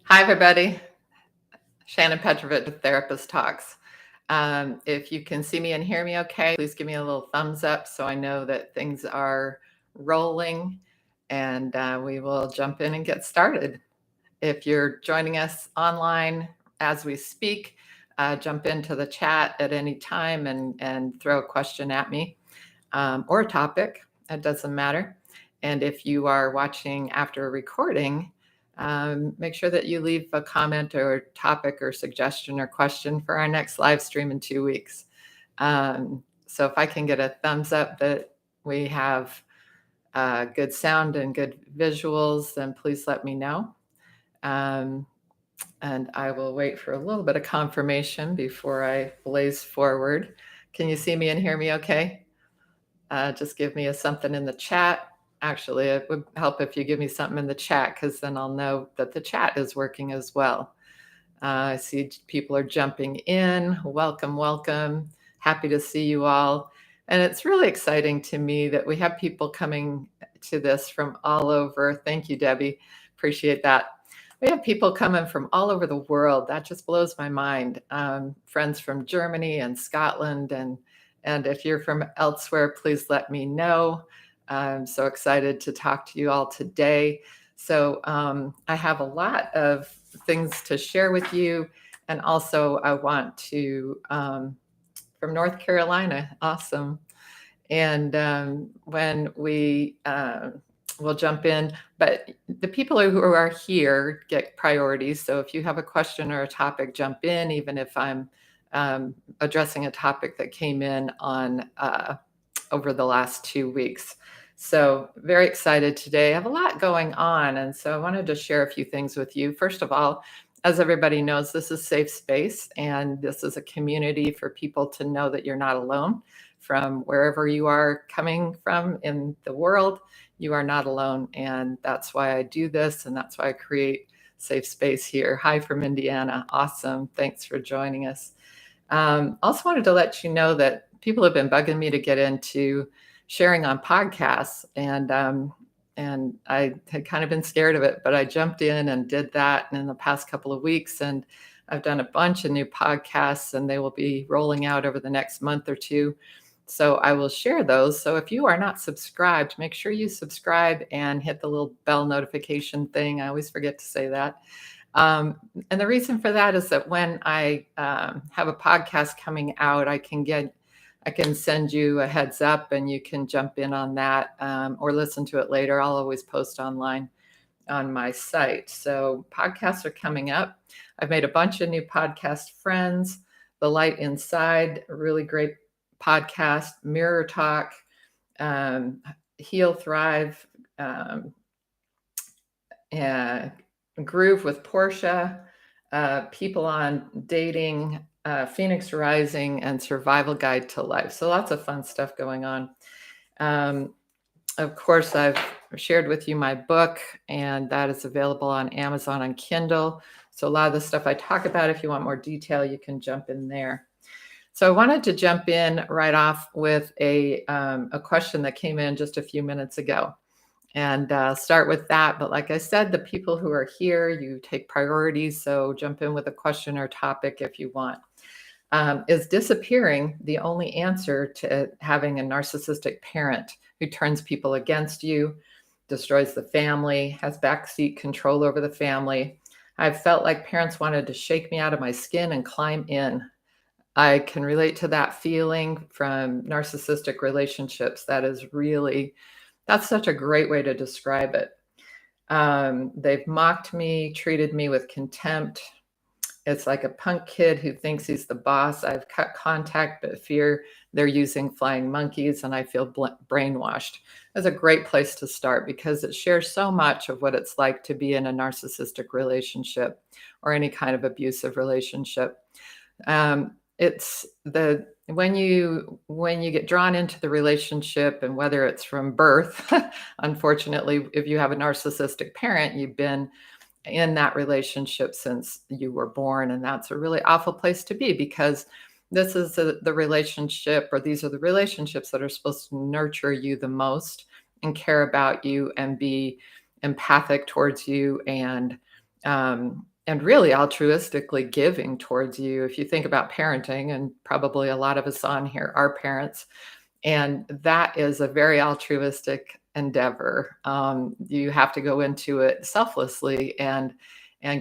Hi, everybody. Shannon Petrovich with Therapist Talks. If you can see me and hear me okay, please give me a little thumbs up so I know that things are rolling, and we will jump in and get started. If you're joining us online as we speak, jump into the chat at any time and throw a question at me or a topic. It doesn't matter. And if you are watching after a recording, make sure that you leave a comment or topic or suggestion or question for our next live stream in 2 weeks. So if I can get a thumbs up that we have good sound and good visuals, then please let me know. And I will wait for a little bit of confirmation before I blaze forward. Can you see me and hear me okay? Just give me something in the chat. Actually, it would help if you give me something in the chat, because then I'll know that the chat is working as well. I see people are jumping in. Welcome, welcome. Happy to see you all. And it's really exciting to me that we have people coming to this from all over. Thank you, Debbie. Appreciate that. We have people coming from all over the world. That just blows my mind. Friends from Germany and Scotland. And if you're from elsewhere, please let me know. I'm so excited to talk to you all today. So I have a lot of things to share with you. And also I want to, from North Carolina, awesome. And when we will jump in, but the people who are here get priorities. So if you have a question or a topic, jump in, even if I'm addressing a topic that came in on over the last 2 weeks. So very excited today. I have a lot going on. And so I wanted to share a few things with you. First of all, as everybody knows, this is safe space, and this is a community for people to know that you're not alone. From wherever you are coming from in the world, you are not alone. And that's why I do this, and that's why I create safe space here. Hi from Indiana. Awesome. Thanks for joining us. Also wanted to let you know that people have been bugging me to get into sharing on podcasts, and I had kind of been scared of it, but I jumped in and did that in the past couple of weeks, and I've done a bunch of new podcasts, and they will be rolling out over the next month or two. So I will share those. So if you are not subscribed, make sure you subscribe and hit the little bell notification thing. I always forget to say that. And the reason for that is that when I have a podcast coming out, I can send you a heads up, and you can jump in on that or listen to it later. I'll always post online on my site. So podcasts are coming up. I've made a bunch of new podcast friends. The Light Inside, a really great podcast. Mirror Talk, Heal Thrive, Groove with Portia, People on Dating, Phoenix Rising, and Survival Guide to Life. So lots of fun stuff going on. Of course, I've shared with you my book, and that is available on Amazon and Kindle. So a lot of the stuff I talk about, if you want more detail, you can jump in there. So I wanted to jump in right off with a question that came in just a few minutes ago, and start with that. But like I said, the people who are here, you take priorities. So jump in with a question or topic if you want. Is disappearing the only answer to having a narcissistic parent who turns people against you, destroys the family, has backseat control over the family? I've felt like parents wanted to shake me out of my skin and climb in. I can relate to that feeling from narcissistic relationships. That's such a great way to describe it. They've mocked me, treated me with contempt. It's like a punk kid who thinks he's the boss. I've cut contact, but fear they're using flying monkeys, and I feel brainwashed. That's a great place to start, because it shares so much of what it's like to be in a narcissistic relationship or any kind of abusive relationship. When you get drawn into the relationship, and whether it's from birth, unfortunately, if you have a narcissistic parent, you've been in that relationship since you were born, and that's a really awful place to be, because this is the relationship, or these are the relationships that are supposed to nurture you the most and care about you and be empathic towards you and and really altruistically giving towards you. If you think about parenting, and probably a lot of us on here are parents, and that is a very altruistic endeavor. You have to go into it selflessly and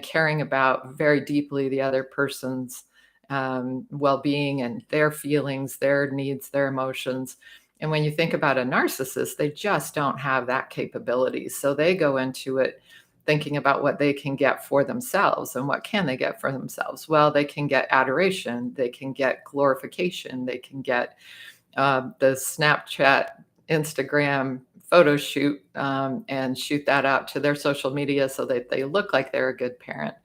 caring about very deeply the other person's well-being and their feelings, their needs, their emotions. And when you think about a narcissist, they just don't have that capability. So they go into it thinking about what they can get for themselves. And what can they get for themselves? Well, they can get adoration, they can get glorification, they can get the Snapchat, Instagram photo shoot, and shoot that out to their social media so that they look like they're a good parent,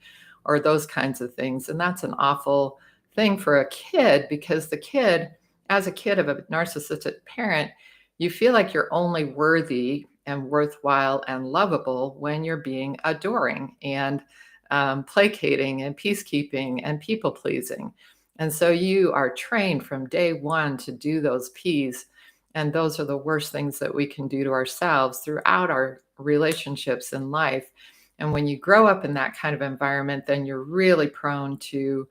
or those kinds of things. And that's an awful thing for a kid, because the kid, as a kid of a narcissistic parent, you feel like you're only worthy and worthwhile and lovable when you're being adoring and placating and peacekeeping and people pleasing. And so you are trained from day one to do those P's. And those are the worst things that we can do to ourselves throughout our relationships in life. And when you grow up in that kind of environment, then you're really prone to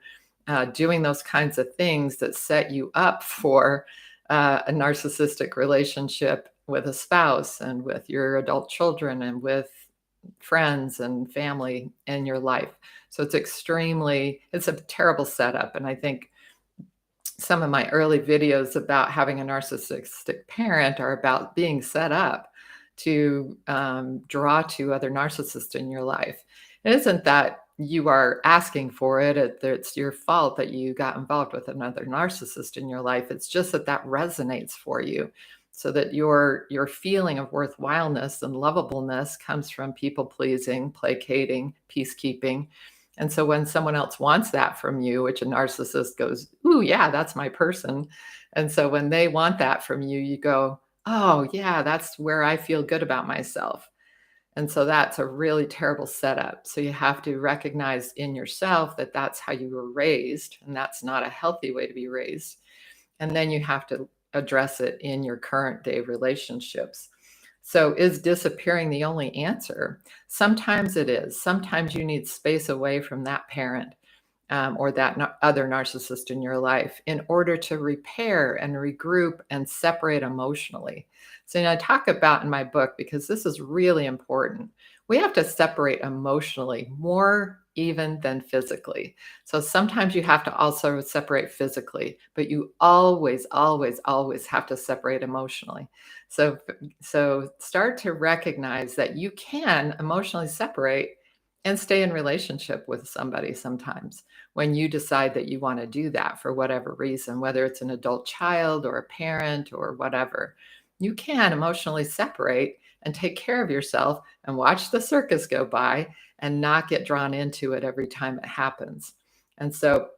doing those kinds of things that set you up for a narcissistic relationship with a spouse and with your adult children and with friends and family in your life. So it's a terrible setup. And I think some of my early videos about having a narcissistic parent are about being set up to draw to other narcissists in your life. It isn't that you are asking for it, it's your fault that you got involved with another narcissist in your life. It's just that resonates for you, so that your feeling of worthwhileness and lovableness comes from people pleasing, placating, peacekeeping. And so when someone else wants that from you, which a narcissist goes, "Ooh, yeah, that's my person." And so when they want that from you, you go, "Oh, yeah, that's where I feel good about myself." And so that's a really terrible setup. So you have to recognize in yourself that that's how you were raised, and that's not a healthy way to be raised. And then you have to address it in your current day relationships. So is disappearing the only answer? Sometimes it is. Sometimes you need space away from that parent, or that other narcissist in your life, in order to repair and regroup and separate emotionally. So, I talk about in my book, because this is really important, we have to separate emotionally more even than physically. So sometimes you have to also separate physically, but you always, always, always have to separate emotionally. So start to recognize that you can emotionally separate and stay in relationship with somebody sometimes, when you decide that you want to do that for whatever reason, whether it's an adult child or a parent or whatever. You can emotionally separate and take care of yourself and watch the circus go by and not get drawn into it every time it happens. And so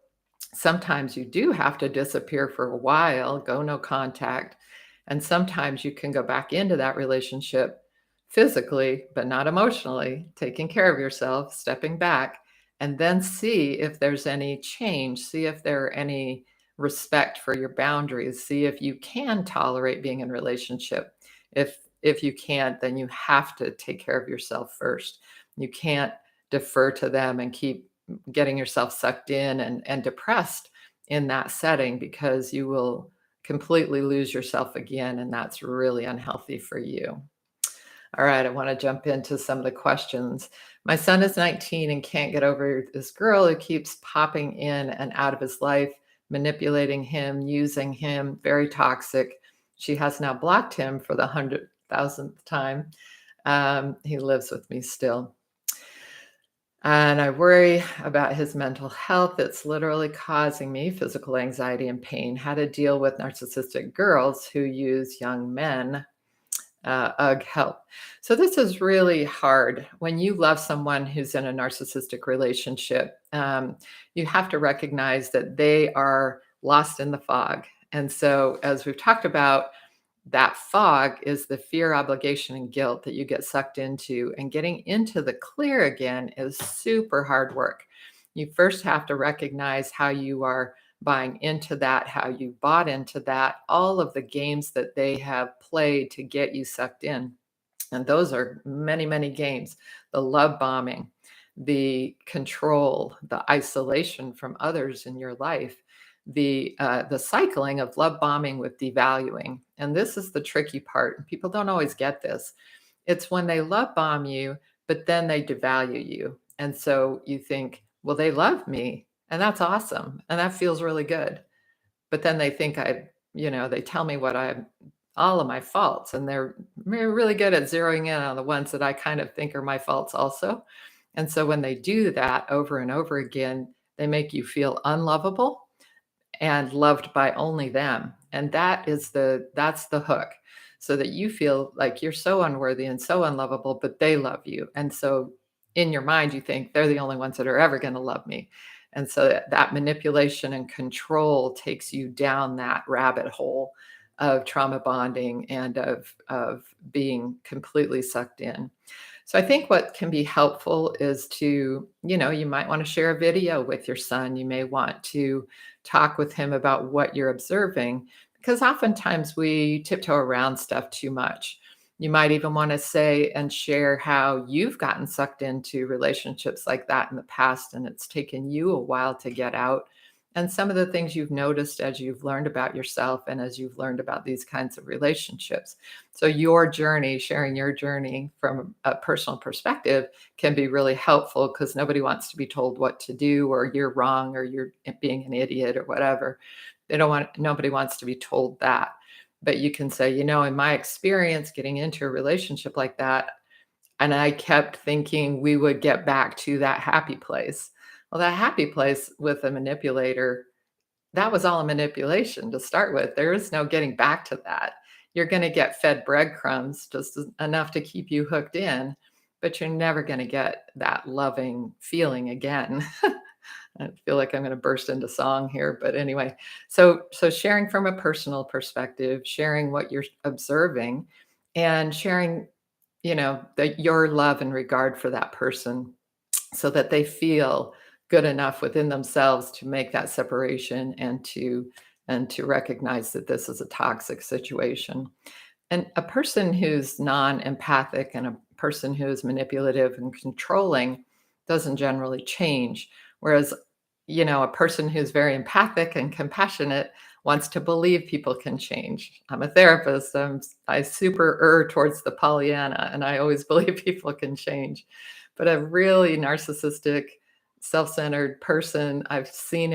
sometimes you do have to disappear for a while, go no contact. And sometimes you can go back into that relationship physically, but not emotionally, taking care of yourself, stepping back, and then see if there's any change, see if there are any respect for your boundaries, see if you can tolerate being in relationship. If you can't, then you have to take care of yourself first. You can't defer to them and keep getting yourself sucked in and depressed in that setting, because you will completely lose yourself again, and that's really unhealthy for you. All right, I want to jump into some of the questions. My son is 19 and can't get over this girl who keeps popping in and out of his life, manipulating him, using him, very toxic. She has now blocked him for the 100,000th time. He lives with me still. And I worry about his mental health. It's literally causing me physical anxiety and pain. How to deal with narcissistic girls who use young men. Ugh, help. So this is really hard. When you love someone who's in a narcissistic relationship, you have to recognize that they are lost in the fog. And so, as we've talked about, that fog is the fear, obligation, and guilt that you get sucked into. And getting into the clear again is super hard work. You first have to recognize how you are buying into that, how you bought into that, all of the games that they have played to get you sucked in. And those are many, many games. The love bombing, the control, the isolation from others in your life, the cycling of love bombing with devaluing. And this is the tricky part. People don't always get this. It's when they love bomb you, but then they devalue you. And so you think, well, they love me, and that's awesome. And that feels really good. But then they think they tell me all of my faults, and they're really good at zeroing in on the ones that I kind of think are my faults also. And so when they do that over and over again, they make you feel unlovable and loved by only them. And that's the hook. So that you feel like you're so unworthy and so unlovable, but they love you. And so in your mind, you think they're the only ones that are ever going to love me. And so that manipulation and control takes you down that rabbit hole of trauma bonding and of being completely sucked in. So I think what can be helpful is to, you might want to share a video with your son. You may want to talk with him about what you're observing, because oftentimes we tiptoe around stuff too much. You might even want to say and share how you've gotten sucked into relationships like that in the past, and it's taken you a while to get out. And some of the things you've noticed as you've learned about yourself and as you've learned about these kinds of relationships. So your journey, sharing your journey from a personal perspective can be really helpful, because nobody wants to be told what to do, or you're wrong, or you're being an idiot, or whatever. Nobody wants to be told that. But you can say, in my experience getting into a relationship like that, and I kept thinking we would get back to that happy place. Well, that happy place with a manipulator, that was all a manipulation to start with. There is no getting back to that. You're going to get fed breadcrumbs, just enough to keep you hooked in, but you're never going to get that loving feeling again. I feel like I'm going to burst into song here, but anyway. So sharing from a personal perspective, sharing what you're observing, and sharing, your love and regard for that person, so that they feel good enough within themselves to make that separation and to recognize that this is a toxic situation. And a person who's non-empathic and a person who is manipulative and controlling doesn't generally change. Whereas, a person who's very empathic and compassionate wants to believe people can change. I'm a therapist. I super err towards the Pollyanna, and I always believe people can change. But a really narcissistic, self-centered person, I've seen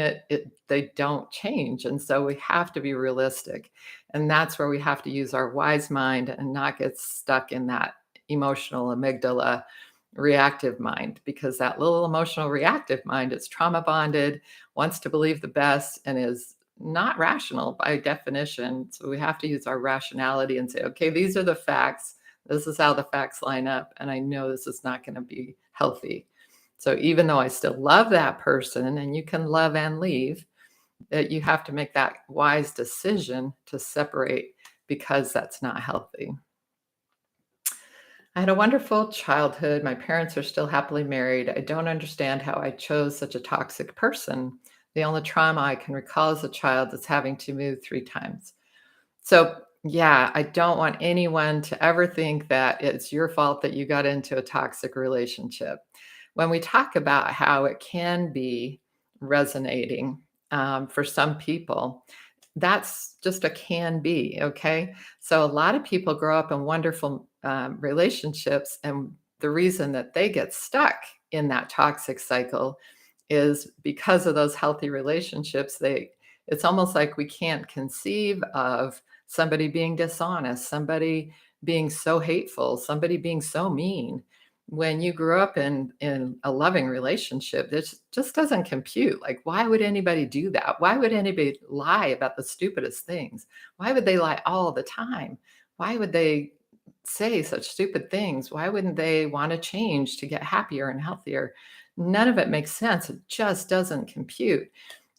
they don't change. And so we have to be realistic. And that's where we have to use our wise mind and not get stuck in that emotional amygdala reactive mind, because that little emotional reactive mind is trauma bonded, wants to believe the best, and is not rational by definition. So we have to use our rationality and say, okay, these are the facts. This is how the facts line up. And I know this is not going to be healthy. So even though I still love that person, and you can love and leave, that you have to make that wise decision to separate, because that's not healthy. I had a wonderful childhood. My parents are still happily married. I don't understand how I chose such a toxic person. The only trauma I can recall as a child is having to move 3 times. So, yeah, I don't want anyone to ever think that it's your fault that you got into a toxic relationship. When we talk about how it can be resonating for some people, that's just a can be, okay? So a lot of people grow up in wonderful relationships, and the reason that they get stuck in that toxic cycle is because of those healthy relationships. It's almost like we can't conceive of somebody being dishonest, somebody being so hateful, somebody being so mean. When you grew up in a loving relationship, this just doesn't compute. Like, why would anybody do that? Why would anybody lie about the stupidest things? Why would they lie all the time? Why would they say such stupid things? Why wouldn't they want to change to get happier and healthier? None of it makes sense. It just doesn't compute.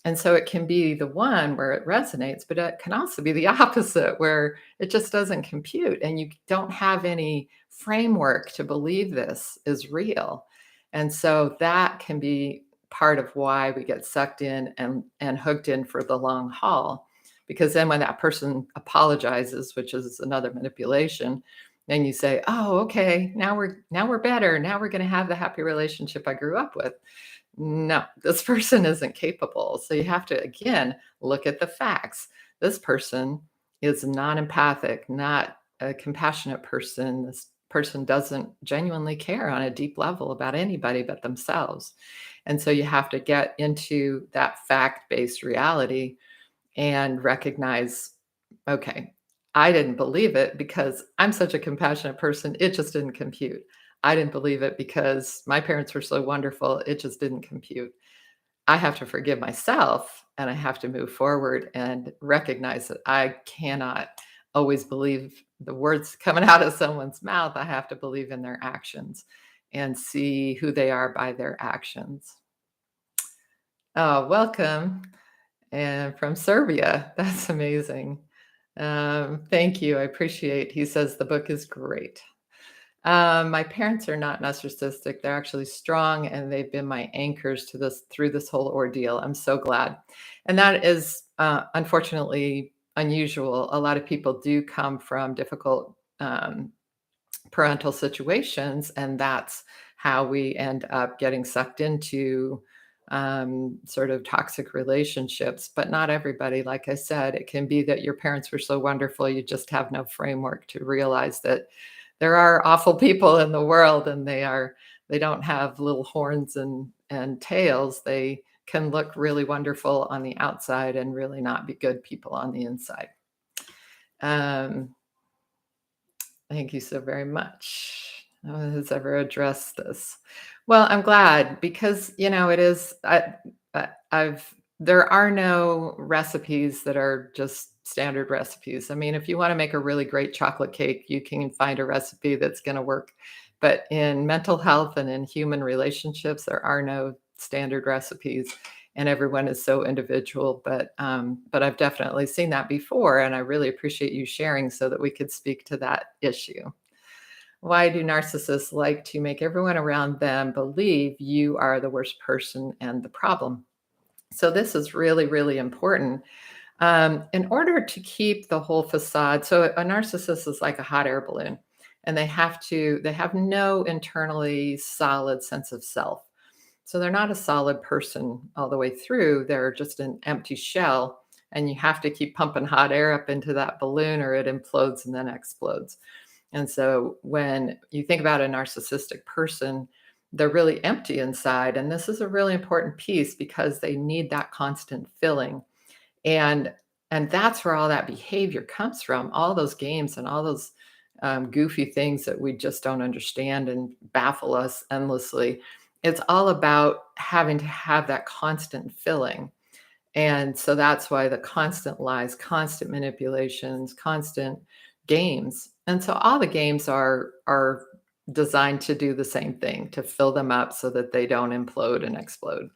And so it can be the one where it resonates, but it can also be the opposite, where it just doesn't compute and you don't have any framework to believe this is real. And so that can be part of why we get sucked in and hooked in for the long haul. Because then when that person apologizes, which is another manipulation, and you say, "Oh, okay, now we're better. Now we're going to have the happy relationship I grew up with." No, this person isn't capable. So you have to again look at the facts. This person is non-empathic, not a compassionate person. This person doesn't genuinely care on a deep level about anybody but themselves. And so you have to get into that fact-based reality and recognize, okay, I didn't believe it because I'm such a compassionate person. It just didn't compute. I didn't believe it because my parents were so wonderful. It just didn't compute. I have to forgive myself and I have to move forward and recognize that I cannot always believe the words coming out of someone's mouth. I have to believe in their actions and see who they are by their actions. Oh, welcome. And from Serbia. That's amazing. Thank you. I appreciate. He says the book is great. My parents are not narcissistic. They're actually strong, and they've been my anchors to this through this whole ordeal. I'm so glad. And that is unfortunately unusual. A lot of people do come from difficult parental situations, and that's how we end up getting sucked into sort of toxic relationships. But not everybody. Like I said, it can be that your parents were so wonderful, you just have no framework to realize that there are awful people in the world, and they don't have little horns and tails. They can look really wonderful on the outside and really not be good people on the inside. Um, Thank you so very much. No one has ever addressed this. Well, I'm glad because it is. I've there are no recipes that are just standard recipes. I mean, if you want to make a really great chocolate cake, you can find a recipe that's going to work. But in mental health and in human relationships, there are no standard recipes, and everyone is so individual. But I've definitely seen that before, and I really appreciate you sharing so that we could speak to that issue. Why do narcissists like to make everyone around them believe you are the worst person and the problem? So this is really, really important. In order to keep the whole facade, so a narcissist is like a hot air balloon, and they have no internally solid sense of self. So they're not a solid person all the way through. They're just an empty shell. And you have to keep pumping hot air up into that balloon or it implodes and then explodes. And so when you think about a narcissistic person, they're really empty inside. And this is a really important piece because they need that constant filling. And and that's where all that behavior comes from, all those games and all those goofy things that we just don't understand and baffle us endlessly. It's all about having to have that constant filling. And so that's why the constant lies, constant manipulations, constant games. And so all the games are designed to do the same thing, to fill them up so that they don't implode and explode.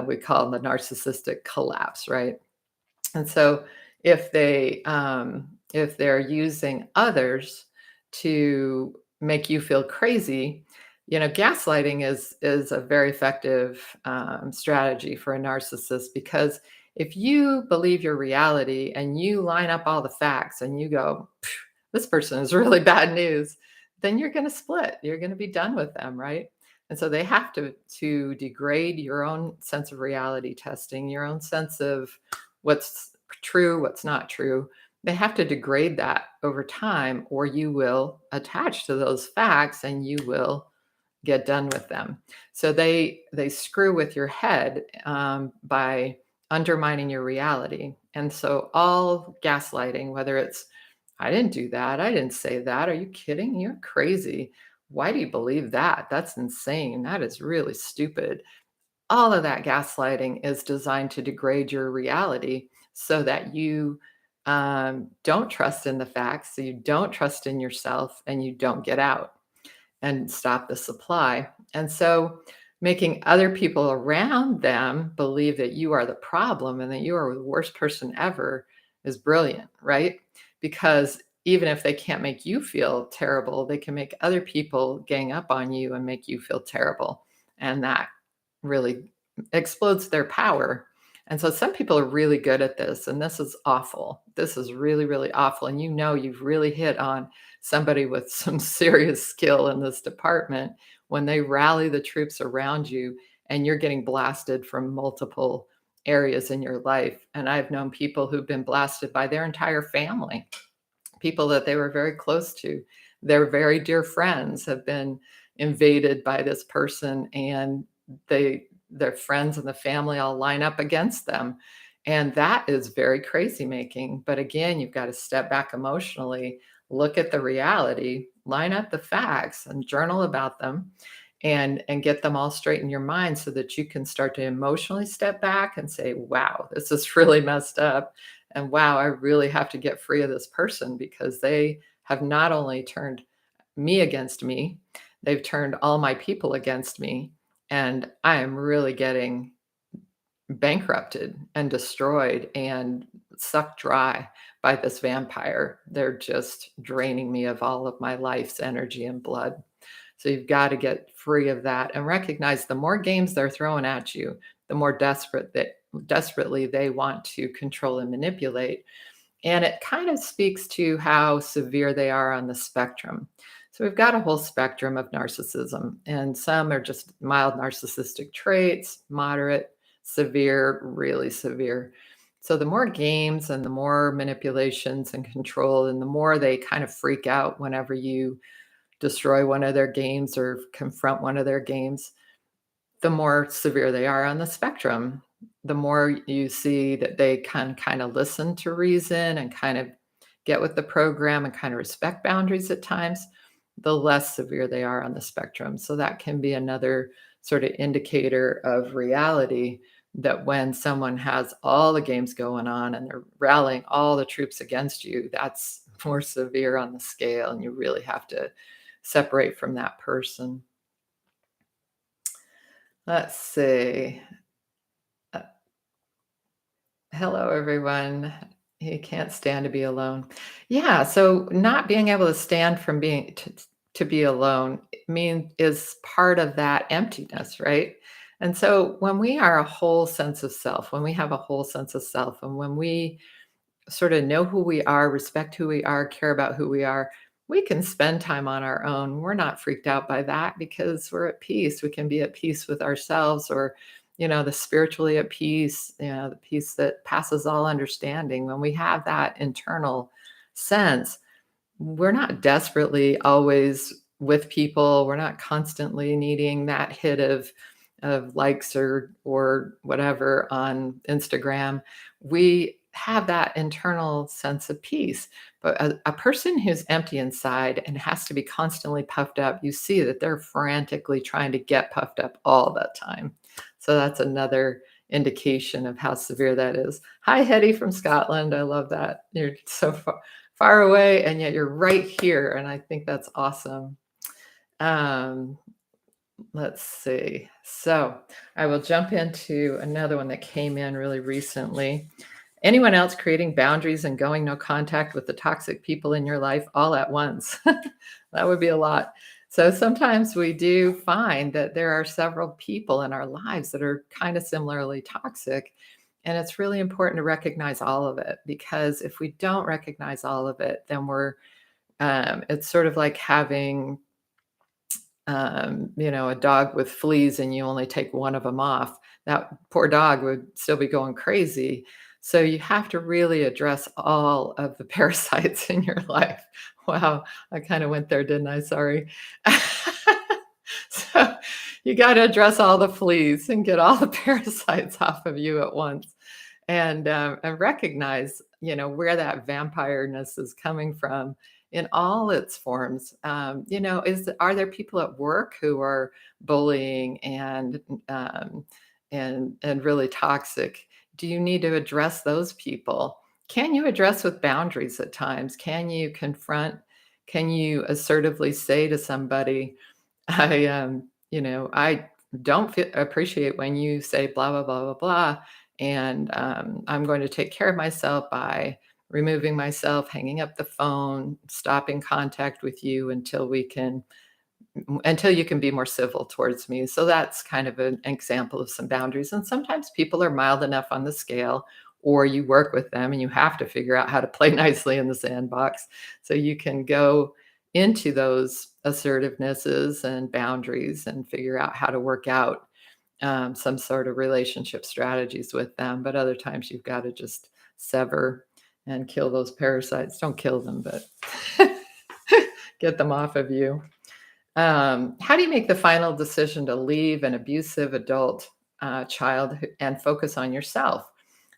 We call them the narcissistic collapse, right? And so if they're using others to make you feel crazy, gaslighting is a very effective strategy for a narcissist because if you believe your reality and you line up all the facts and you go, this person is really bad news, then you're going to split. You're going to be done with them, right? And so they have to degrade your own sense of reality testing, your own sense of what's true, what's not true. They have to degrade that over time, or you will attach to those facts and you will get done with them. So they screw with your head by undermining your reality. And so all gaslighting, whether it's I didn't do that, I didn't say that, are you kidding? You're crazy. Why do you believe that? That's insane. That is really stupid. All of that gaslighting is designed to degrade your reality so that you don't trust in the facts, so you don't trust in yourself, and you don't get out and stop the supply. And so making other people around them believe that you are the problem and that you are the worst person ever is brilliant, right? Because even if they can't make you feel terrible, they can make other people gang up on you and make you feel terrible. And that really explodes their power. And so some people are really good at this, and this is awful. This is really, really awful. And you've really hit on somebody with some serious skill in this department when they rally the troops around you and you're getting blasted from multiple areas in your life. And I've known people who've been blasted by their entire family, people that they were very close to. Their very dear friends have been invaded by this person, and their friends and the family all line up against them. And that is very crazy making. But again, you've got to step back emotionally, look at the reality, line up the facts, and journal about them, and get them all straight in your mind so that you can start to emotionally step back and say, wow, this is really messed up. And wow, I really have to get free of this person because they have not only turned me against me, they've turned all my people against me. And I am really getting bankrupted and destroyed and sucked dry by this vampire. They're just draining me of all of my life's energy and blood. So you've got to get free of that and recognize the more games they're throwing at you, the more desperately they want to control and manipulate. And it kind of speaks to how severe they are on the spectrum. So we've got a whole spectrum of narcissism, and some are just mild narcissistic traits, moderate, severe, really severe. So the more games and the more manipulations and control, and the more they kind of freak out whenever you destroy one of their games or confront one of their games, the more severe they are on the spectrum. The more you see that they can kind of listen to reason and kind of get with the program and kind of respect boundaries at times, the less severe they are on the spectrum. So that can be another sort of indicator of reality, that when someone has all the games going on and they're rallying all the troops against you, that's more severe on the scale, and you really have to separate from that person. Let's see. Uh, Hello, everyone. He can't stand to be alone. Yeah, so not being able to stand from being to be alone is part of that emptiness, right? And so when we are a whole sense of self, when we have a whole sense of self, and when we sort of know who we are, respect who we are, care about who we are, we can spend time on our own. We're not freaked out by that because we're at peace. We can be at peace with ourselves, or, the spiritually at peace, the peace that passes all understanding. When we have that internal sense, we're not desperately always with people. We're not constantly needing that hit of likes or whatever on Instagram. We have that internal sense of peace. But a person who's empty inside and has to be constantly puffed up, you see that they're frantically trying to get puffed up all the time. So that's another indication of how severe that is. Hi, Hetty from Scotland. I love that. You're so far away, and yet you're right here. And I think that's awesome. Let's see. So I will jump into another one that came in really recently. Anyone else creating boundaries and going no contact with the toxic people in your life all at once? That would be a lot. So sometimes we do find that there are several people in our lives that are kind of similarly toxic. And it's really important to recognize all of it, because if we don't recognize all of it, then it's sort of like having a dog with fleas and you only take one of them off. That poor dog would still be going crazy. So you have to really address all of the parasites in your life. Wow, I kind of went there, didn't I? Sorry. So you got to address all the fleas and get all the parasites off of you at once, and recognize, where that vampireness is coming from in all its forms. Are there people at work who are bullying and really toxic? Do you need to address those people? Can you address with boundaries at times? Can you confront? Can you assertively say to somebody, I don't appreciate when you say blah, blah, blah, blah, blah. And I'm going to take care of myself by removing myself, hanging up the phone, stopping contact with you until we can until you can be more civil towards me. So that's kind of an example of some boundaries. And sometimes people are mild enough on the scale, or you work with them and you have to figure out how to play nicely in the sandbox. So you can go into those assertivenesses and boundaries and figure out how to work out some sort of relationship strategies with them. But other times you've got to just sever and kill those parasites. Don't kill them, but get them off of you. How do you make the final decision to leave an abusive adult child and focus on yourself?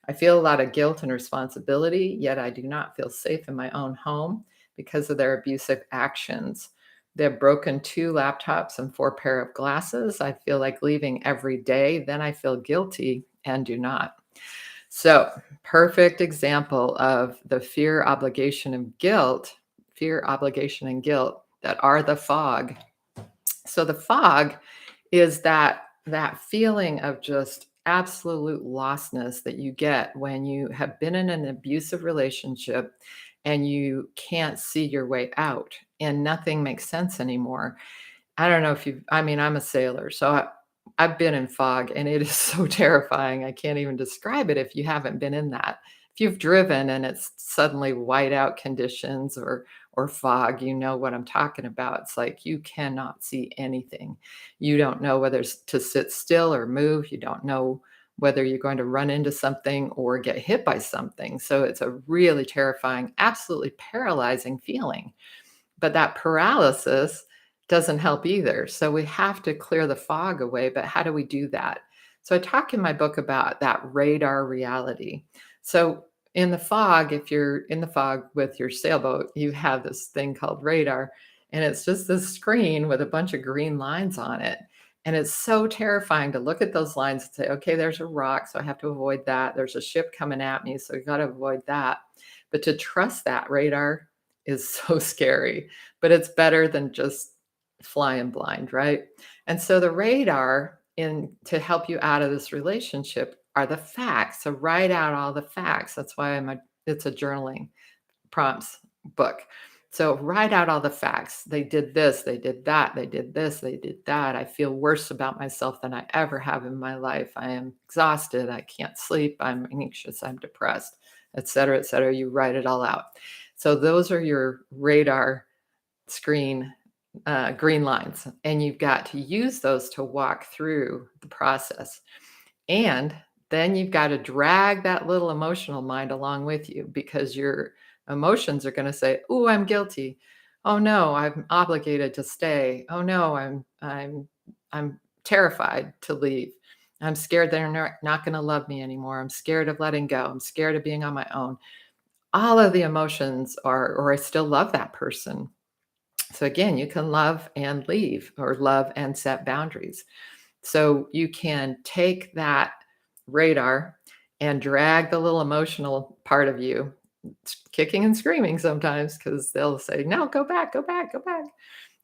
I feel a lot of guilt and responsibility, yet I do not feel safe in my own home because of their abusive actions. They've broken 2 laptops and 4 pair of glasses. I feel like leaving every day. Then I feel guilty and do not. So, perfect example of the fear, obligation, and guilt, that are the fog. So the fog is that feeling of just absolute lostness that you get when you have been in an abusive relationship and you can't see your way out and nothing makes sense anymore. I don't know if you I mean, I'm a sailor, so I've been in fog and it is so terrifying. I can't even describe it if you haven't been in that. If you've driven and it's suddenly whiteout conditions or fog, you know what I'm talking about. It's like you cannot see anything. You don't know whether to sit still or move. You don't know whether you're going to run into something or get hit by something. So it's a really terrifying, absolutely paralyzing feeling. But that paralysis doesn't help either. So we have to clear the fog away. But how do we do that? So I talk in my book about that radar reality. So in the fog, if you're in the fog with your sailboat, you have this thing called radar, and it's just this screen with a bunch of green lines on it. And it's so terrifying to look at those lines and say, okay, there's a rock, so I have to avoid that. There's a ship coming at me, so you got to avoid that. But to trust that radar is so scary, but it's better than just flying blind, right? And so the radar in to help you out of this relationship are the facts. So write out all the facts. That's why it's a journaling prompts book. So write out all the facts. They did this, they did that, they did this, they did that. I feel worse about myself than I ever have in my life. I am exhausted. I can't sleep. I'm anxious. I'm depressed, et cetera, et cetera. You write it all out. So those are your radar screen green lines, and you've got to use those to walk through the process. And then you've got to drag that little emotional mind along with you because your emotions are going to say, "Oh, I'm guilty. Oh no, I'm obligated to stay. Oh no, I'm terrified to leave. I'm scared they're not going to love me anymore. I'm scared of letting go. I'm scared of being on my own." All of the emotions are, or I still love that person. So again, you can love and leave or love and set boundaries. So you can take that radar and drag the little emotional part of you, kicking and screaming sometimes because they'll say, no, go back, go back, go back.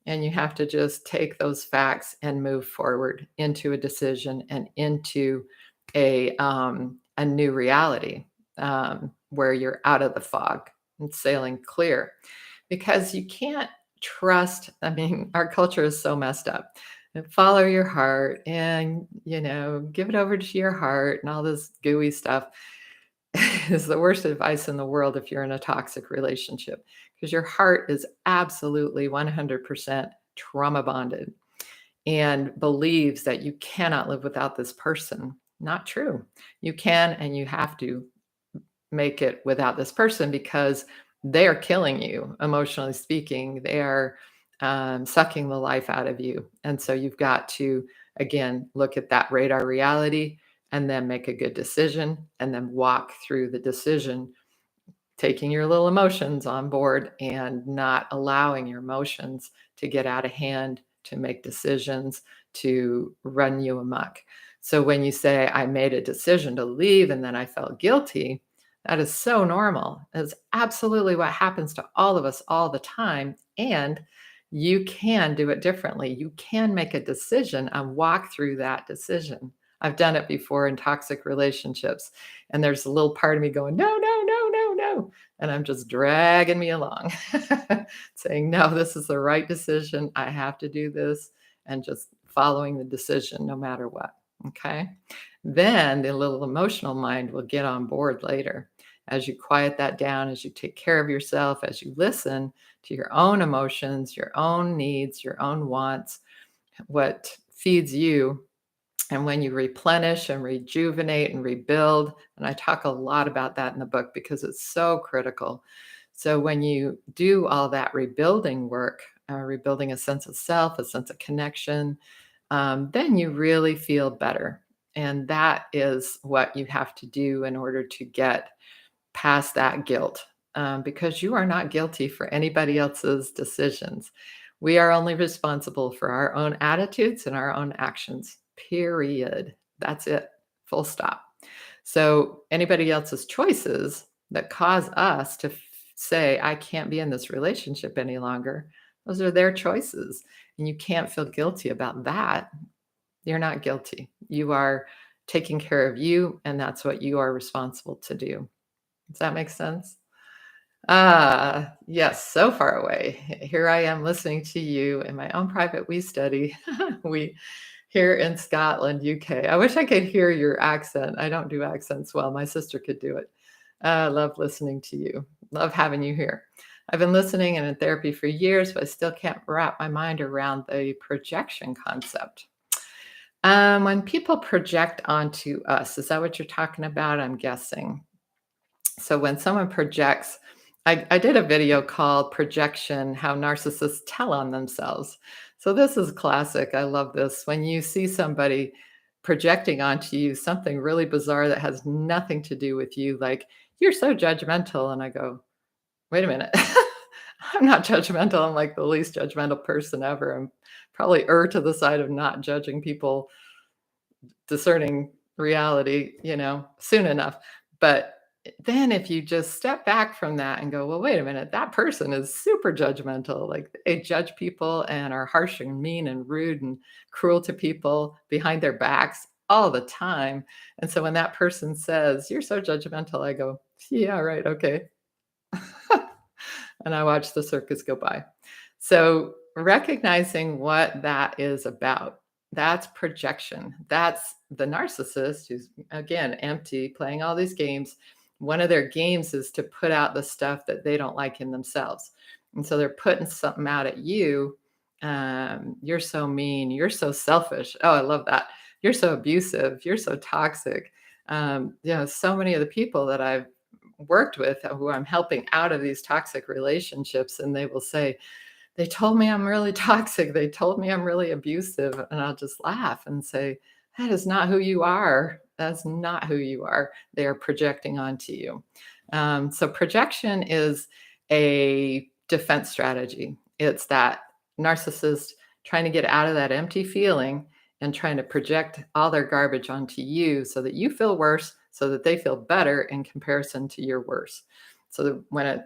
And you have to just take those facts and move forward into a decision and into a new reality where you're out of the fog and sailing clear. Because you can't trust, I mean, our culture is so messed up. Follow your heart and, give it over to your heart and all this gooey stuff is the worst advice in the world if you're in a toxic relationship because your heart is absolutely 100% trauma bonded and believes that you cannot live without this person. Not true. You can and you have to make it without this person because they are killing you, emotionally speaking. They are sucking the life out of you. And so you've got to, again, look at that radar reality and then make a good decision and then walk through the decision, taking your little emotions on board and not allowing your emotions to get out of hand, to make decisions, to run you amok. So when you say, I made a decision to leave and then I felt guilty, that is so normal. It's absolutely what happens to all of us all the time. And you can do it differently. You can make a decision and walk through that decision. I've done it before in toxic relationships. And there's a little part of me going, no, no, no, no, no. woo, and I'm just dragging me along, saying, no, this is the right decision. I have to do this, and just following the decision no matter what. Okay. Then the little emotional mind will get on board later. As you quiet that down, as you take care of yourself, as you listen to your own emotions, your own needs, your own wants, what feeds you. And when you replenish and rejuvenate and rebuild, and I talk a lot about that in the book because it's so critical. So when you do all that rebuilding work, rebuilding a sense of self, a sense of connection, then you really feel better. And that is what you have to do in order to get past that guilt, because you are not guilty for anybody else's decisions. We are only responsible for our own attitudes and our own actions, period. That's it, full stop. So, anybody else's choices that cause us to say, I can't be in this relationship any longer, those are their choices. And you can't feel guilty about that. You're not guilty. You are taking care of you, and that's what you are responsible to do. Does that make sense? Ah, yes, so far away. Here I am listening to you in my own private we study. We here in Scotland, UK. I wish I could hear your accent. I don't do accents well. My sister could do it. I love listening to you. Love having you here. I've been listening and in therapy for years, but I still can't wrap my mind around the projection concept. When people project onto us, is that what you're talking about? I'm guessing. So when someone projects, I did a video called Projection, How Narcissists Tell on Themselves. So this is classic. I love this. When you see somebody projecting onto you something really bizarre that has nothing to do with you, like, you're so judgmental. And I go, wait a minute. I'm not judgmental. I'm like the least judgmental person ever. I'm probably to the side of not judging people, discerning reality, soon enough. But then if you just step back from that and go, well, wait a minute, that person is super judgmental. Like, they judge people and are harsh and mean and rude and cruel to people behind their backs all the time. And so when that person says, you're so judgmental, I go, yeah, right. Okay. And I watch the circus go by. So recognizing what that is about, that's projection. That's the narcissist who's, again, empty, playing all these games. One of their games is to put out the stuff that they don't like in themselves. And so they're putting something out at you. You're so mean. You're so selfish. Oh, I love that. You're so abusive. You're so toxic. So many of the people that I've worked with who I'm helping out of these toxic relationships, and they will say, they told me I'm really toxic. They told me I'm really abusive. And I'll just laugh and say, that is not who you are. That's not who you are. They are projecting onto you. So projection is a defense strategy. It's that narcissist trying to get out of that empty feeling and trying to project all their garbage onto you so that you feel worse, so that they feel better in comparison to your worse. So that when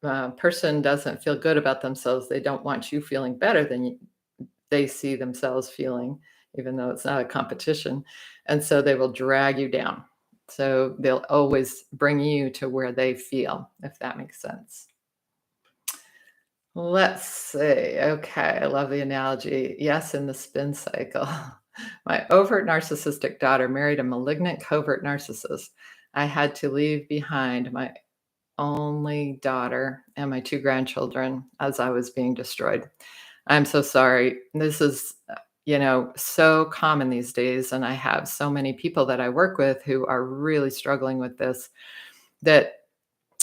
a person doesn't feel good about themselves, they don't want you feeling better than they see themselves feeling, even though it's not a competition. And so they will drag you down. So they'll always bring you to where they feel, if that makes sense. Let's see. Okay, I love the analogy. Yes, in the spin cycle. My overt narcissistic daughter married a malignant covert narcissist. I had to leave behind my only daughter and my 2 grandchildren as I was being destroyed. I'm so sorry. This is, so common these days. And I have so many people that I work with who are really struggling with this, that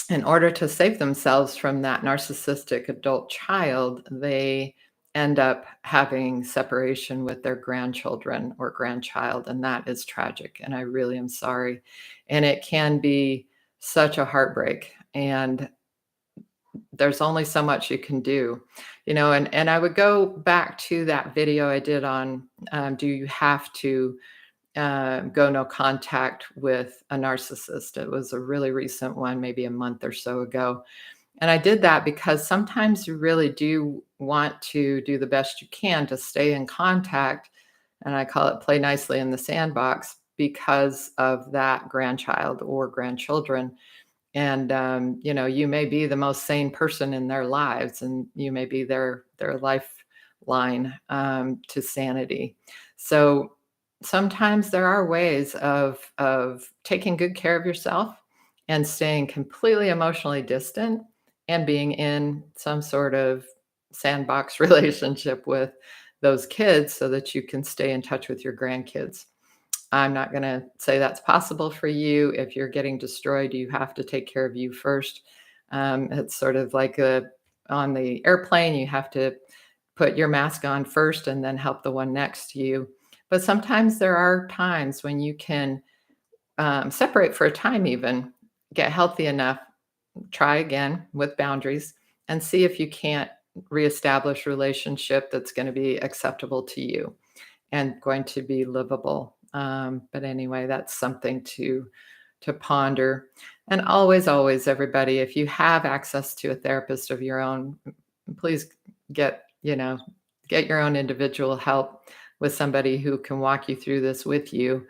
in order to save themselves from that narcissistic adult child, they end up having separation with their grandchildren or grandchild. And that is tragic. And I really am sorry. And it can be such a heartbreak. And there's only so much you can do, and I would go back to that video I did on, do you have to go no contact with a narcissist? It was a really recent one, maybe a month or so ago. And I did that because sometimes you really do want to do the best you can to stay in contact. And I call it play nicely in the sandbox because of that grandchild or grandchildren. And you may be the most sane person in their lives, and you may be their lifeline to sanity. So sometimes there are ways of taking good care of yourself and staying completely emotionally distant and being in some sort of sandbox relationship with those kids so that you can stay in touch with your grandkids. I'm not going to say that's possible for you. If you're getting destroyed, you have to take care of you first. It's sort of like on the airplane, you have to put your mask on first and then help the one next to you. But sometimes there are times when you can separate for a time, even get healthy enough, try again with boundaries, and see if you can't reestablish a relationship that's going to be acceptable to you and going to be livable. But anyway, that's something to ponder. And always, always, everybody, if you have access to a therapist of your own, please get get your own individual help with somebody who can walk you through this with you.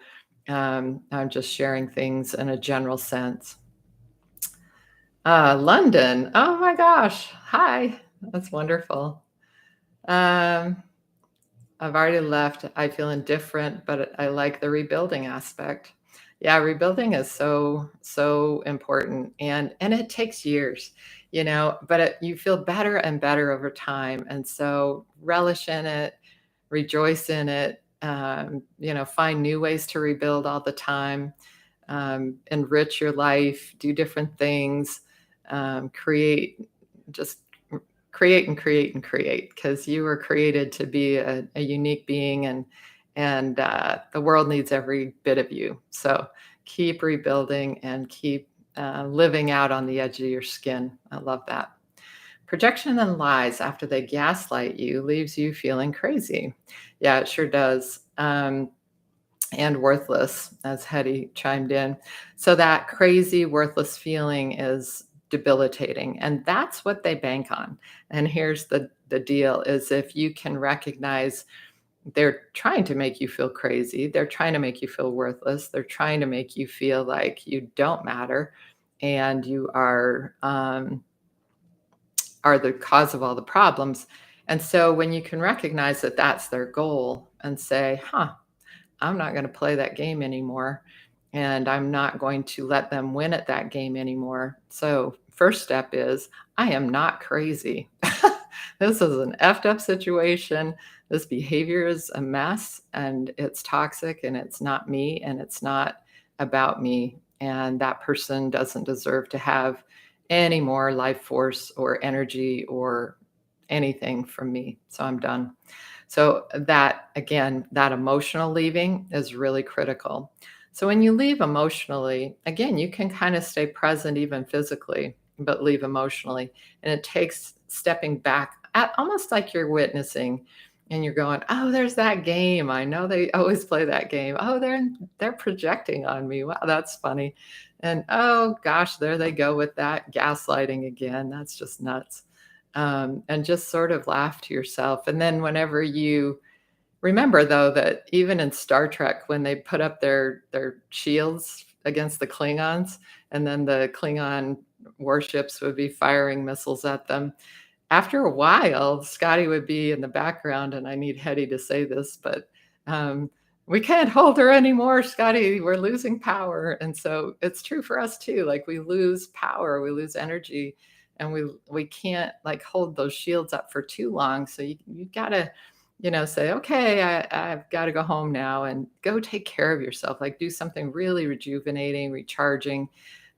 I'm just sharing things in a general sense. London. Oh my gosh. Hi. That's wonderful. Um, I've already left. I feel indifferent, but I like the rebuilding aspect. Yeah, rebuilding is so important, and it takes years, but you feel better and better over time, and so relish in it, rejoice in it. Find new ways to rebuild all the time. Enrich your life, do different things, create, just create and create and create, because you were created to be a unique being, and the world needs every bit of you. So keep rebuilding and keep living out on the edge of your skin. I love that. Projection and lies after they gaslight you leaves you feeling crazy. Yeah, it sure does. And worthless, as Hetty chimed in. So that crazy, worthless feeling is debilitating, and that's what they bank on. And here's the deal: is if you can recognize they're trying to make you feel crazy, they're trying to make you feel worthless, they're trying to make you feel like you don't matter, and you are the cause of all the problems. And so when you can recognize that that's their goal and say, I'm not going to play that game anymore. And I'm not going to let them win at that game anymore. So, first step is I am not crazy. This is an effed up situation. This behavior is a mess and it's toxic and it's not me and it's not about me. And that person doesn't deserve to have any more life force or energy or anything from me. So, I'm done. So that, again, that emotional leaving is really critical. So when you leave emotionally, again, you can kind of stay present even physically, but leave emotionally. And it takes stepping back at almost like you're witnessing and you're going, oh, there's that game. I know they always play that game. Oh, they're projecting on me. Wow, that's funny. And oh gosh, there they go with that gaslighting again. That's just nuts. And just sort of laugh to yourself. And then whenever you remember, though, that even in Star Trek, when they put up their shields against the Klingons, and then the Klingon warships would be firing missiles at them, after a while, Scotty would be in the background, and I need Hetty to say this, but um, we can't hold her anymore, Scotty. We're losing power. And so it's true for us too. Like we lose power, we lose energy, and we can't like hold those shields up for too long. So you gotta, say, okay, I've got to go home now and go take care of yourself. Like do something really rejuvenating, recharging.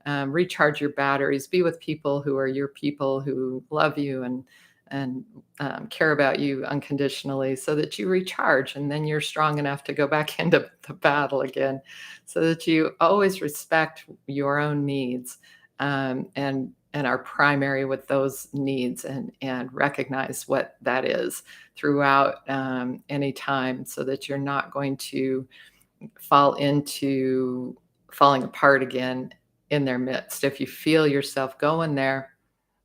Recharge your batteries, be with people who are your people, who love you and care about you unconditionally, so that you recharge and then you're strong enough to go back into the battle again, so that you always respect your own needs, and are primary with those needs, and recognize what that is throughout any time, so that you're not going to fall into falling apart again in their midst. If you feel yourself going there,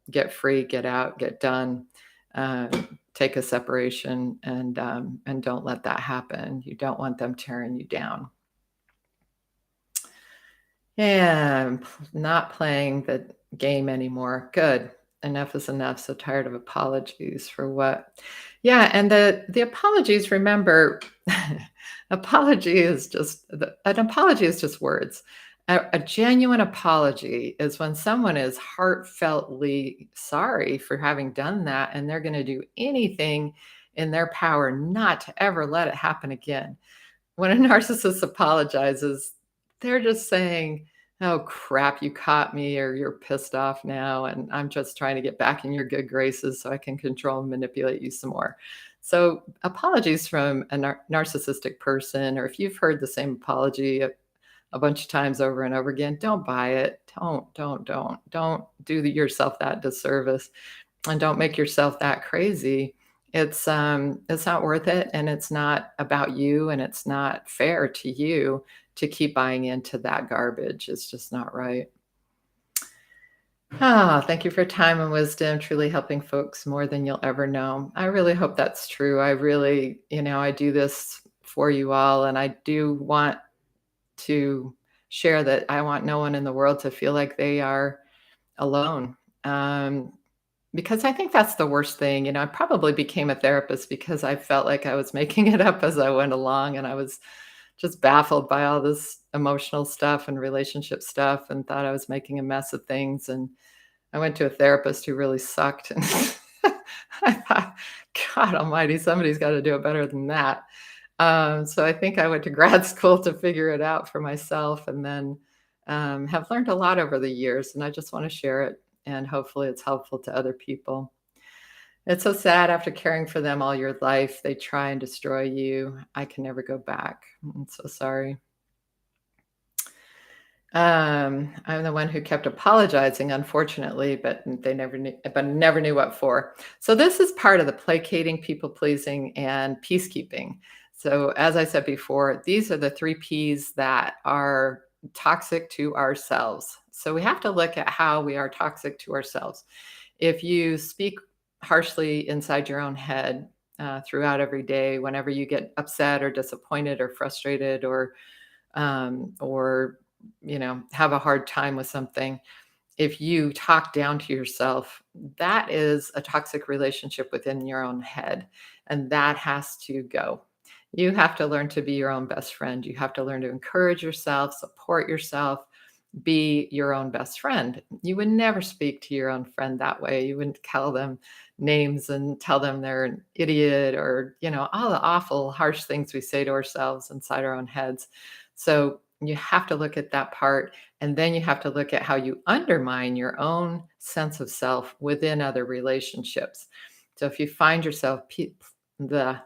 get free, get out, get done, uh, take a separation, and don't let that happen. You don't want them tearing you down. Yeah, not playing the game anymore. Good. Enough is enough. So tired of apologies for what? Yeah, and the apologies, remember, apology is just an apology is just words. A genuine apology is when someone is heartfeltly sorry for having done that, and they're going to do anything in their power not to ever let it happen again. When a narcissist apologizes, they're just saying, "Oh, crap, you caught me," or "You're pissed off now, and I'm just trying to get back in your good graces so I can control and manipulate you some more." So, apologies from a narcissistic person, or if you've heard the same apology a bunch of times over and over again, don't buy it. Don't do yourself that disservice, and don't make yourself that crazy. It's not worth it, and it's not about you, and it's not fair to you to keep buying into that garbage. It's just not right. Ah, thank you for your time and wisdom, truly helping folks more than you'll ever know. I really hope that's true. I really, I do this for you all, and I do want to share that I want no one in the world to feel like they are alone. Um, because I think that's the worst thing. I probably became a therapist because I felt like I was making it up as I went along, and I was just baffled by all this emotional stuff and relationship stuff, and thought I was making a mess of things. And I went to a therapist who really sucked. And I thought, God almighty, somebody's got to do it better than that. So I think I went to grad school to figure it out for myself, and then have learned a lot over the years. And I just want to share it, and hopefully it's helpful to other people. It's so sad after caring for them all your life, they try and destroy you. I can never go back. I'm so sorry. I'm the one who kept apologizing, unfortunately, but never knew what for. So this is part of the placating, people pleasing, and peacekeeping. So as I said before, these are the three P's that are toxic to ourselves. So we have to look at how we are toxic to ourselves. If you speak harshly inside your own head throughout every day, whenever you get upset or disappointed or frustrated or have a hard time with something, if you talk down to yourself, that is a toxic relationship within your own head, and that has to go. You have to learn to be your own best friend. You have to learn to encourage yourself, support yourself, be your own best friend. You would never speak to your own friend that way. You wouldn't call them names and tell them they're an idiot, or all the awful harsh things we say to ourselves inside our own heads. So you have to look at that part, and then you have to look at how you undermine your own sense of self within other relationships. So if you find yourself the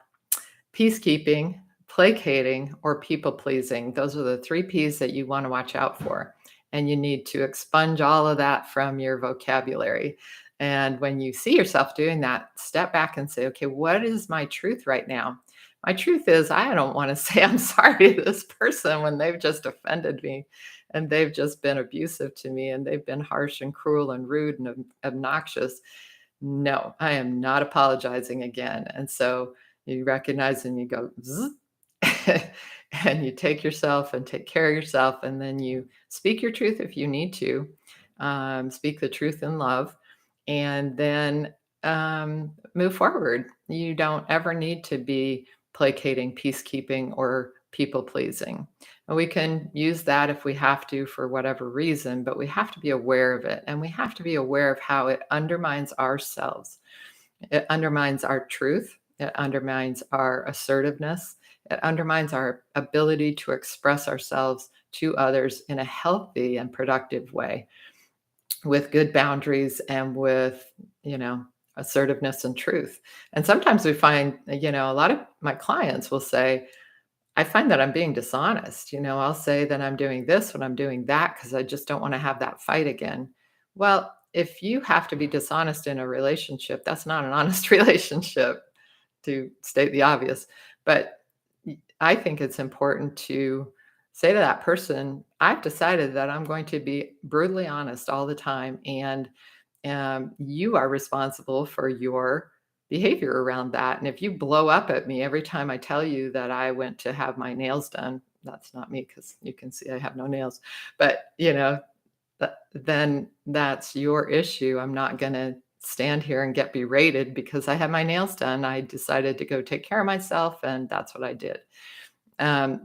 peacekeeping, placating, or people pleasing, those are the three P's that you want to watch out for. And you need to expunge all of that from your vocabulary. And when you see yourself doing that, step back and say, okay, what is my truth right now? My truth is, I don't want to say I'm sorry to this person when they've just offended me, and they've just been abusive to me, and they've been harsh and cruel and rude and obnoxious. No, I am not apologizing again. And so you recognize and you go, "Zzz," and you take yourself and take care of yourself. And then you speak your truth if you need to, speak the truth in love, and then move forward. You don't ever need to be placating, peacekeeping, or people pleasing. And we can use that if we have to for whatever reason, but we have to be aware of it. And we have to be aware of how it undermines ourselves. It undermines our truth. It undermines our assertiveness. It undermines our ability to express ourselves to others in a healthy and productive way, with good boundaries and with, assertiveness and truth. And sometimes we find, a lot of my clients will say, I find that I'm being dishonest. I'll say that I'm doing this when I'm doing that because I just don't want to have that fight again. Well, if you have to be dishonest in a relationship, that's not an honest relationship, to state the obvious. But I think it's important to say to that person, I've decided that I'm going to be brutally honest all the time. And you are responsible for your behavior around that. And if you blow up at me every time I tell you that I went to have my nails done, that's not me because you can see I have no nails. But, then that's your issue. I'm not going to stand here and get berated because I had my nails done. I decided to go take care of myself, and that's what I did.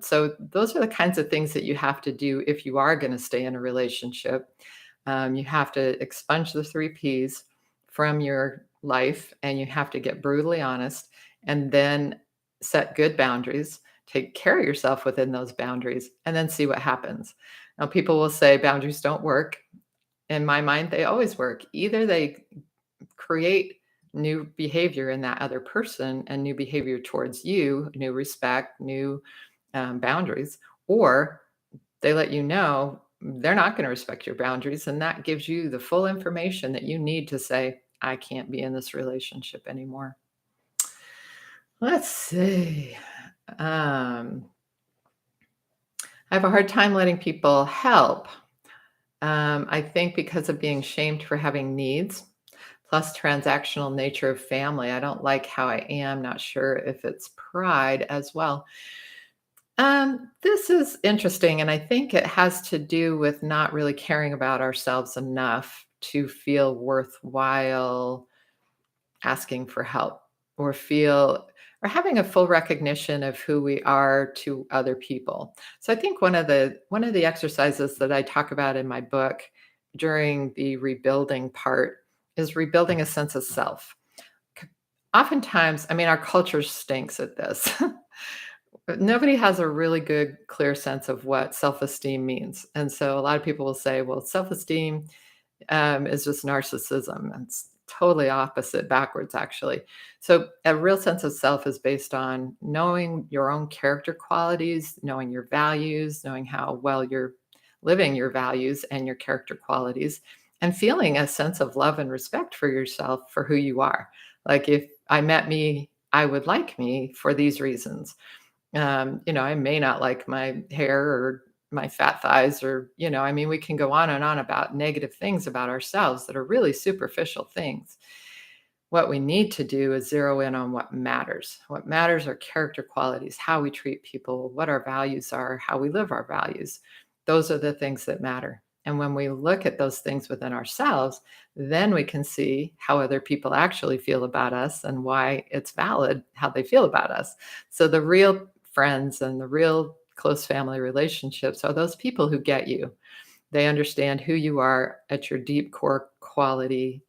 So those are the kinds of things that you have to do if you are going to stay in a relationship. You have to expunge the 3 Ps from your life, and you have to get brutally honest, and then set good boundaries. Take care of yourself within those boundaries, and then see what happens. Now, people will say boundaries don't work. In my mind, they always work. Either they create new behavior in that other person and new behavior towards you, new respect, new boundaries, or they let you know they're not going to respect your boundaries. And that gives you the full information that you need to say, I can't be in this relationship anymore. Let's see. I have a hard time letting people help. I think because of being shamed for having needs, plus transactional nature of family. I don't like how I am. Not sure if it's pride as well. This is interesting, and I think it has to do with not really caring about ourselves enough to feel worthwhile asking for help or feel or having a full recognition of who we are to other people. So I think one of the exercises that I talk about in my book during the rebuilding part is rebuilding a sense of self. Oftentimes, I mean, our culture stinks at this. Nobody has a really good, clear sense of what self-esteem means. And so a lot of people will say, well, self-esteem is just narcissism. It's totally opposite, backwards, actually. So a real sense of self is based on knowing your own character qualities, knowing your values, knowing how well you're living your values and your character qualities, and feeling a sense of love and respect for yourself for who you are. Like if I met me, I would like me for these reasons. I may not like my hair or my fat thighs, or, I mean, we can go on and on about negative things about ourselves that are really superficial things. What we need to do is zero in on what matters. What matters are character qualities, how we treat people, what our values are, how we live our values. Those are the things that matter. And when we look at those things within ourselves, then we can see how other people actually feel about us and why it's valid how they feel about us. So the real friends and the real close family relationships are those people who get you. They understand who you are at your deep core quality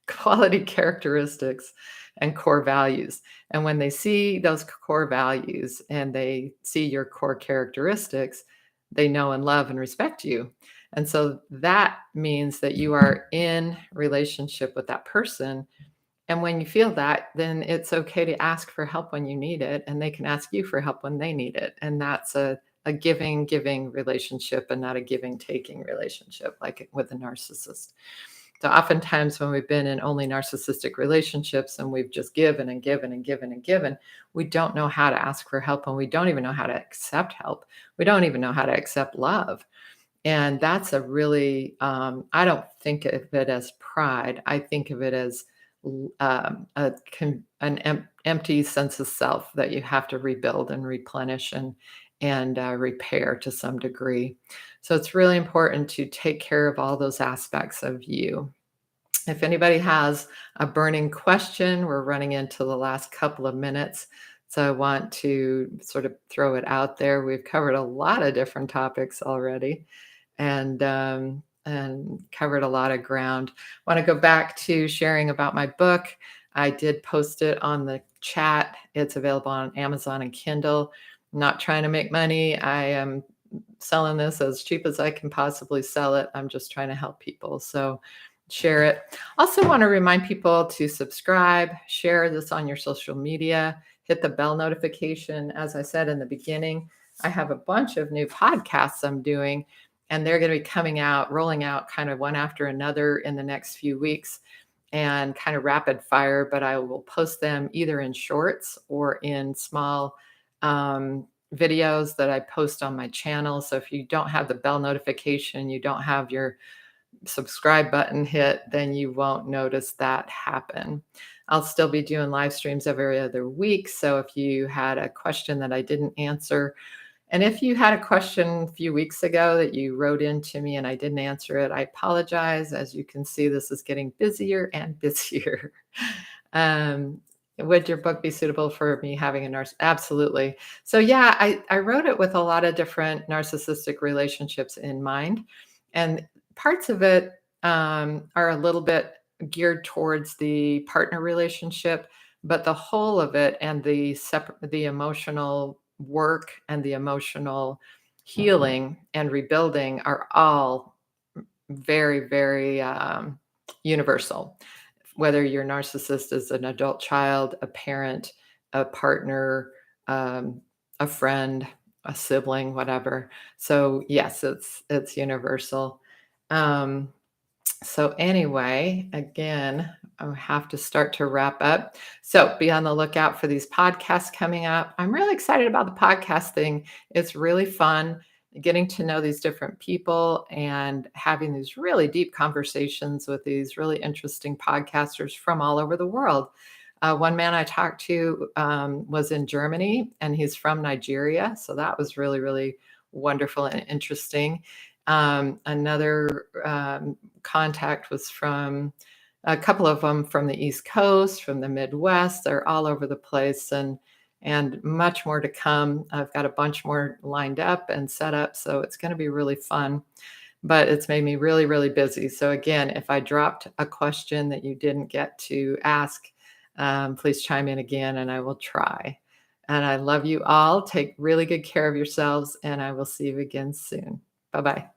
quality characteristics and core values. And when they see those core values and they see your core characteristics, they know and love and respect you. And so that means that you are in relationship with that person. And when you feel that, then it's okay to ask for help when you need it, and they can ask you for help when they need it. And that's a giving relationship and not a giving taking relationship like with a narcissist. So oftentimes when we've been in only narcissistic relationships and we've just given and given and given and given, we don't know how to ask for help, and we don't even know how to accept help. We don't even know how to accept love. And that's a really, I don't think of it as pride. I think of it as an empty sense of self that you have to rebuild and replenish and repair to some degree. So it's really important to take care of all those aspects of you. If anybody has a burning question, we're running into the last couple of minutes. So I want to sort of throw it out there. We've covered a lot of different topics already and covered a lot of ground. I want to go back to sharing about my book. I did post it on the chat. It's available on Amazon and Kindle. I'm not trying to make money. I am selling this as cheap as I can possibly sell it. I'm just trying to help people. So share it. Also want to remind people to subscribe, share this on your social media, hit the bell notification. As I said in the beginning, I have a bunch of new podcasts I'm doing, and they're going to be coming out, rolling out kind of one after another in the next few weeks and kind of rapid fire, but I will post them either in shorts or in small videos that I post on my channel. So if you don't have the bell notification, you don't have your subscribe button hit, then you won't notice that happen. I'll still be doing live streams every other week. So if you had a question that I didn't answer, and if you had a question a few weeks ago that you wrote into me and I didn't answer it, I apologize. As you can see, this is getting busier and busier. um, would your book be suitable for me having a narcissist? Absolutely. So yeah, I wrote it with a lot of different narcissistic relationships in mind. And parts of it are a little bit geared towards the partner relationship, but the whole of it and the emotional work and the emotional healing and rebuilding are all very, very universal. Whether your narcissist is an adult child, a parent, a partner, um, a friend, a sibling, whatever. So yes, it's universal. Um, so anyway, again, I have to start to wrap up. So be on the lookout for these podcasts coming up. I'm really excited about the podcast thing. It's really fun getting to know these different people and having these really deep conversations with these really interesting podcasters from all over the world. One man I talked to was in Germany and he's from Nigeria. So that was really, really wonderful and interesting. Another contact was from a couple of them from the East Coast, from the Midwest. They're all over the place and much more to come. I've got a bunch more lined up and set up, so it's going to be really fun. But it's made me really, really busy. So again, if I dropped a question that you didn't get to ask, please chime in again and I will try. And I love you all. Take really good care of yourselves, and I will see you again soon. Bye-bye.